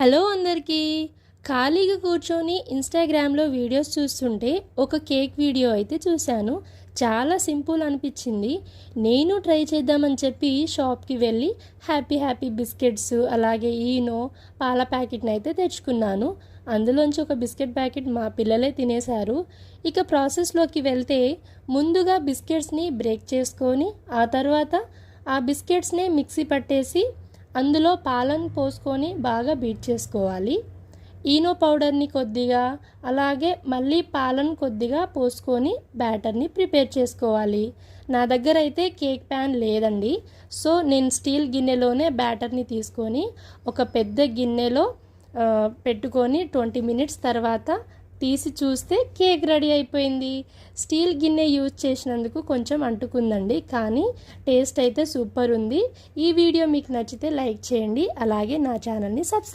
Hello అందరికీ. ఖాళీగా కూర్చొని ఇన్స్టాగ్రామ్లో వీడియోస్ చూస్తుంటే ఒక కేక్ వీడియో అయితే చూశాను. చాలా సింపుల్ అనిపించింది. నేను ట్రై చేద్దామని చెప్పి షాప్కి వెళ్ళి హ్యాపీ బిస్కెట్స్ అలాగే ఈనో పాల ప్యాకెట్ని అయితే తెచ్చుకున్నాను. అందులోంచి ఒక బిస్కెట్ ప్యాకెట్ మా పిల్లలే తినేశారు. ఇక ప్రాసెస్లోకి వెళ్తే ముందుగా బిస్కెట్స్ని బ్రేక్ చేసుకొని ఆ తర్వాత ఆ బిస్కెట్స్ని మిక్సీ పట్టేసి అందులో పాలను పోసుకొని బాగా బీట్ చేసుకోవాలి. ఈనో పౌడర్ని కొద్దిగా అలాగే మళ్ళీ పాలను కొద్దిగా పోసుకొని బ్యాటర్ని ప్రిపేర్ చేసుకోవాలి. నా దగ్గర అయితే కేక్ ప్యాన్ లేదండి. సో నేను స్టీల్ గిన్నెలోనే బ్యాటర్ని తీసుకొని ఒక పెద్ద గిన్నెలో పెట్టుకొని 20 మినిట్స్ తర్వాత తీసి చూస్తే కేక్ రెడీ అయిపోయింది. స్టీల్ గిన్నె యూజ్ చేసినందుకు కొంచెం అంటుకుందండి, కానీ టేస్ట్ అయితే సూపర్ ఉంది. ఈ వీడియో మీకు నచ్చితే లైక్ చేయండి, అలాగే నా ఛానల్ని సబ్స్క్రైబ్